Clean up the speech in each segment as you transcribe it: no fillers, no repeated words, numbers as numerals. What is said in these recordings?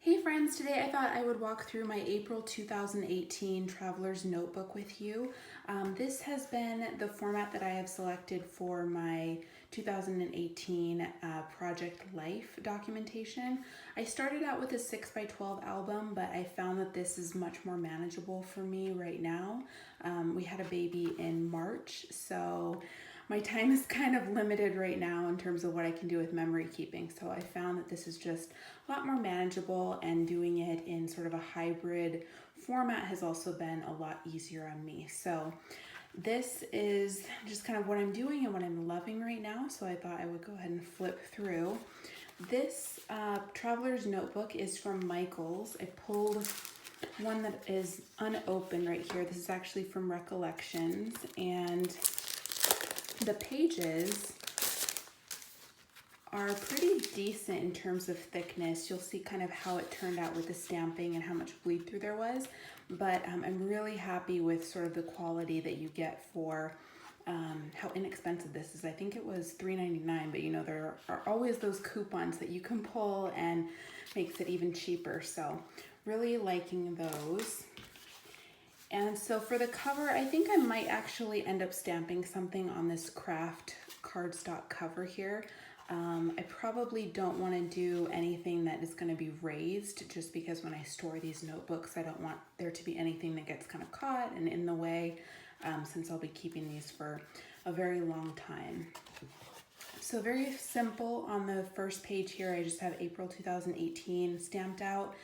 Hey friends, today I thought I would walk through my April 2018 Traveler's Notebook with you. This has been the format that I have selected for my 2018 Project Life documentation. I started out with a 6x12 album, but I found that this is much more manageable for me right now. We had a baby in March, so my time is kind of limited right now in terms of what I can do with memory keeping. So I found that this is just a lot more manageable, and doing it in sort of a hybrid format has also been a lot easier on me. So this is just kind of what I'm doing and what I'm loving right now. So I thought I would go ahead and flip through. This Traveler's Notebook is from Michaels. I pulled one that is unopened right here. This is actually from Recollections, and the pages are pretty decent in terms of thickness. You'll see kind of how it turned out with the stamping and how much bleed through there was, but I'm really happy with sort of the quality that you get for how inexpensive this is. I think it was $3.99, but you know, there are always those coupons that you can pull and makes it even cheaper. So really liking those. And so for the cover, I think I might actually end up stamping something on this craft cardstock cover here. I probably don't want to do anything that is going to be raised, just because when I store these notebooks, I don't want there to be anything that gets kind of caught and in the way, since I'll be keeping these for a very long time. So very simple. On the first page here, I just have April 2018 stamped out,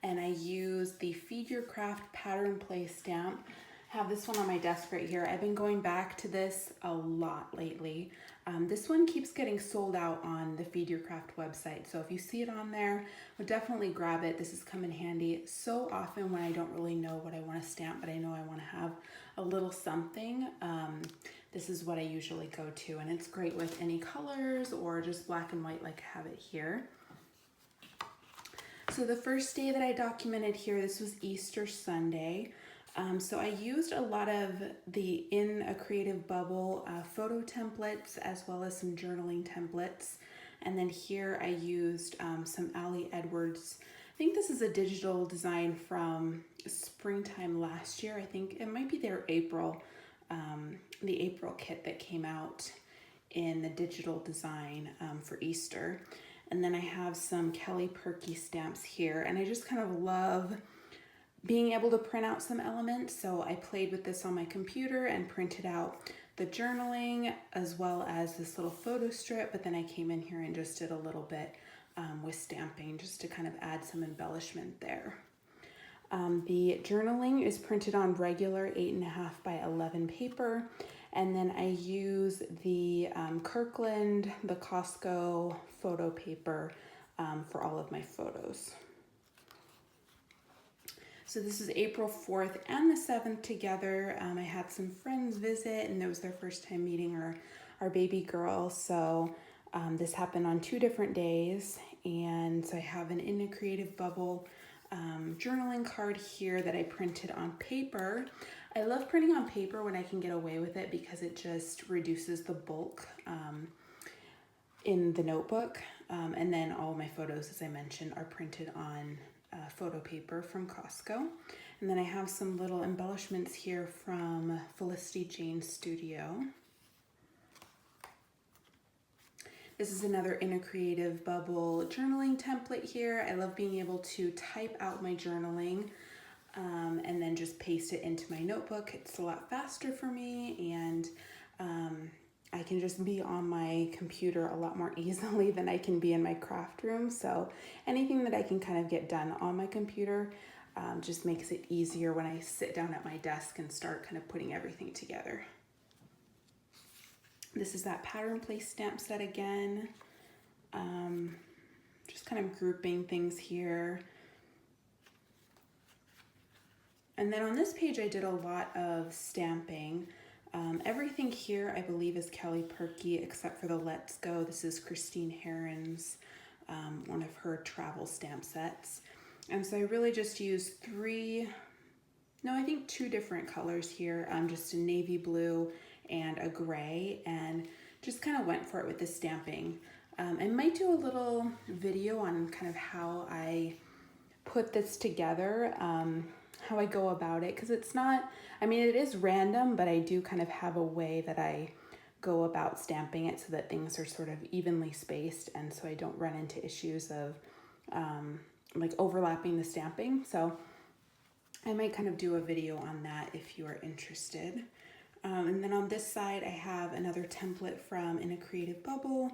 and I use the Feed Your Craft Pattern Play stamp. I have this one on my desk right here. I've been going back to this a lot lately. This one keeps getting sold out on the Feed Your Craft website, so if you see it on there, I would definitely grab it. This has come in handy so often when I don't really know what I want to stamp, but I know I want to have a little something. This is what I usually go to, and it's great with any colors or just black and white like I have it here. So the first day that I documented here, this was Easter Sunday. So I used a lot of the In a Creative Bubble photo templates, as well as some journaling templates. And then here I used some Ali Edwards. I think this is a digital design from springtime last year. I think it might be their April, the April kit that came out in the digital design for Easter. And then I have some Kelly Purkey stamps here, and I just kind of love being able to print out some elements. So I played with this on my computer and printed out the journaling as well as this little photo strip, but then I came in here and just did a little bit with stamping just to kind of add some embellishment there. The journaling is printed on regular 8.5 by 11 paper, and then I use the Kirkland, the Costco photo paper for all of my photos. So this is April 4th and the 7th together. I had some friends visit, and it was their first time meeting our baby girl. So this happened on 2 different days. And so I have an In a Creative Bubble journaling card here that I printed on paper. I love printing on paper when I can get away with it, because it just reduces the bulk in the notebook. And then all my photos, as I mentioned, are printed on photo paper from Costco. And then I have some little embellishments here from Felicity Jane Studio. This is another In a Creative Bubble journaling template here. I love being able to type out my journaling and then just paste it into my notebook. It's a lot faster for me, and I can just be on my computer a lot more easily than I can be in my craft room. So anything that I can kind of get done on my computer just makes it easier when I sit down at my desk and start kind of putting everything together. This is that pattern place stamp set again. Just kind of grouping things here. And then on this page, I did a lot of stamping. Everything here, I believe, is Kelly Purkey, except for the Let's Go. This is Christine Herron's, one of her travel stamp sets. And so I really just used 2 different colors here, just a navy blue and a gray, and just kind of went for it with the stamping. I might do a little video on kind of how I put this together, how I go about it, because it's not, I mean, it is random, but I do kind of have a way that I go about stamping it so that things are sort of evenly spaced, and so I don't run into issues of like overlapping the stamping. So I might kind of do a video on that if you are interested. And then on this side, I have another template from In a Creative Bubble.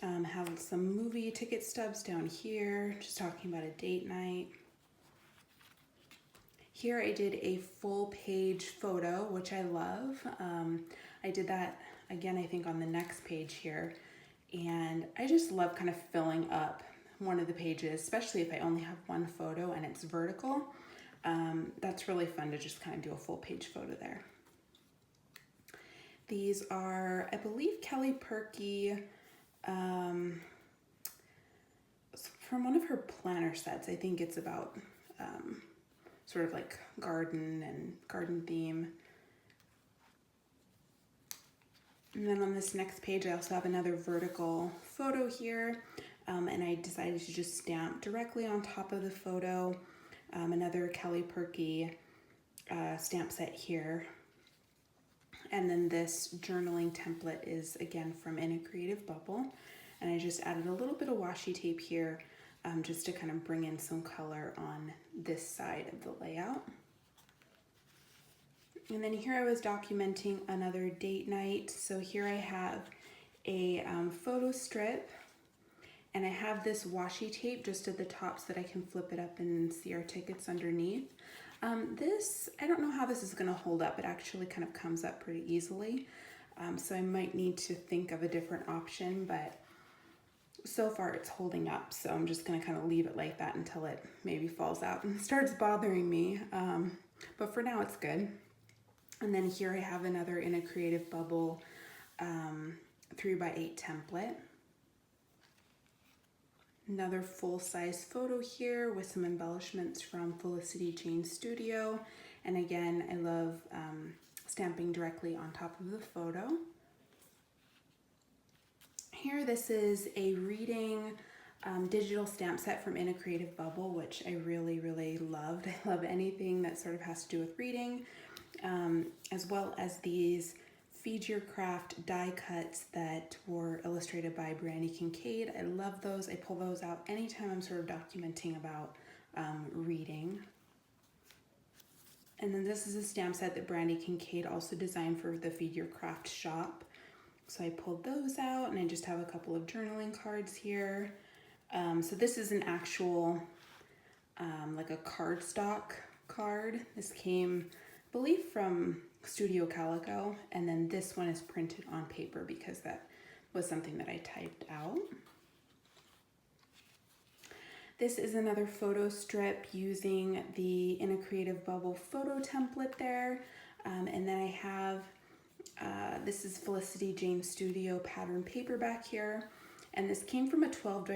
Have some movie ticket stubs down here, just talking about a date night. Here I did a full page photo, which I love. I did that again, I think on the next page here. And I just love kind of filling up one of the pages, especially if I only have one photo and it's vertical. That's really fun to just kind of do a full page photo there. These are, I believe, Kelly Purkey, from one of her planner sets. I think it's about sort of like garden and garden theme. And then on this next page, I also have another vertical photo here, and I decided to just stamp directly on top of the photo. Another Kelly Purkey stamp set here. And then this journaling template is again from In a Creative Bubble. And I just added a little bit of washi tape here just to kind of bring in some color on this side of the layout. And then here I was documenting another date night. So here I have a photo strip, and I have this washi tape just at the top so that I can flip it up and see our tickets underneath. This, I don't know how this is gonna hold up. It actually kind of comes up pretty easily. So I might need to think of a different option, but so far it's holding up. So I'm just gonna kind of leave it like that until it maybe falls out and starts bothering me. But for now it's good. And then here I have another In a Creative Bubble 3x8 template. Another full-size photo here with some embellishments from Felicity Jane Studio. And again, I love stamping directly on top of the photo. Here, this is a reading digital stamp set from In a Creative Bubble, which I really, really loved. I love anything that sort of has to do with reading, as well as these Feed Your Craft die cuts that were illustrated by Brandy Kincaid. I love those. I pull those out anytime I'm sort of documenting about reading. And then this is a stamp set that Brandy Kincaid also designed for the Feed Your Craft shop. So I pulled those out, and I just have a couple of journaling cards here. So this is an actual, like a cardstock card. This came, I believe, from Studio Calico, and then this one is printed on paper because that was something that I typed out. This is another photo strip using the In a Creative Bubble photo template there. And then I have, this is Felicity Jane Studio pattern paper back here. And this came from a 12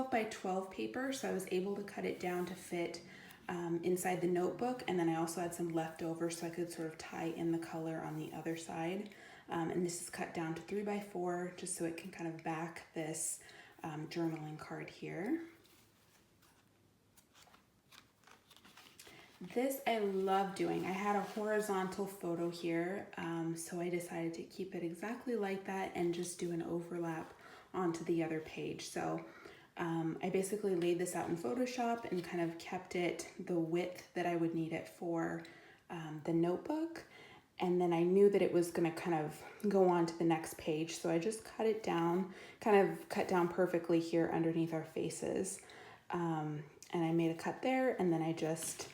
by 12 paper, so I was able to cut it down to fit inside the notebook, and then I also had some leftover so I could sort of tie in the color on the other side. And this is cut down to 3x4 just so it can kind of back this journaling card here. This I love doing. I had a horizontal photo here, so I decided to keep it exactly like that and just do an overlap onto the other page. So I basically laid this out in Photoshop and kind of kept it the width that I would need it for the notebook. And then I knew that it was gonna kind of go on to the next page. So I just cut it down, kind of cut down perfectly here underneath our faces. And I made a cut there, and then I just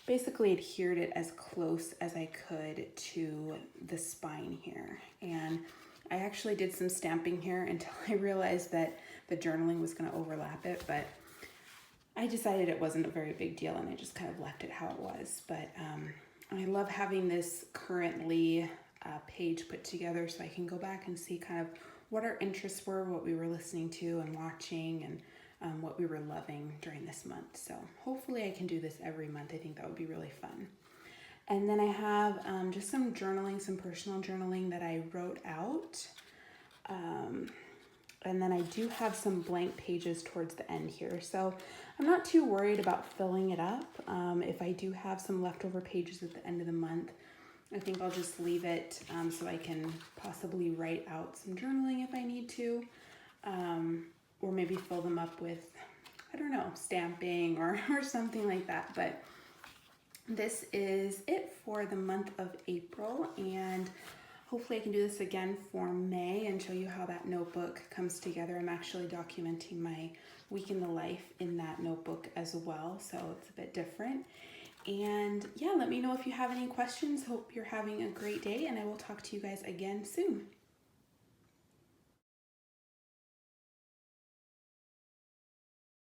basically adhered it as close as I could to the spine here. And I actually did some stamping here until I realized that the journaling was going to overlap it, but I decided it wasn't a very big deal, and I just kind of left it how it was. But I love having this currently page put together so I can go back and see kind of what our interests were, what we were listening to and watching, and what we were loving during this month. So hopefully I can do this every month. I think that would be really fun. And then I have just some journaling, some personal journaling that I wrote out And then I do have some blank pages towards the end here. So I'm not too worried about filling it up. If I do have some leftover pages at the end of the month, I think I'll just leave it so I can possibly write out some journaling if I need to. Or maybe fill them up with, I don't know, stamping or something like that. But this is it for the month of April, and hopefully I can do this again for May and show you how that notebook comes together. I'm actually documenting my week in the life in that notebook as well, so it's a bit different. And yeah, let me know if you have any questions. Hope you're having a great day, and I will talk to you guys again soon.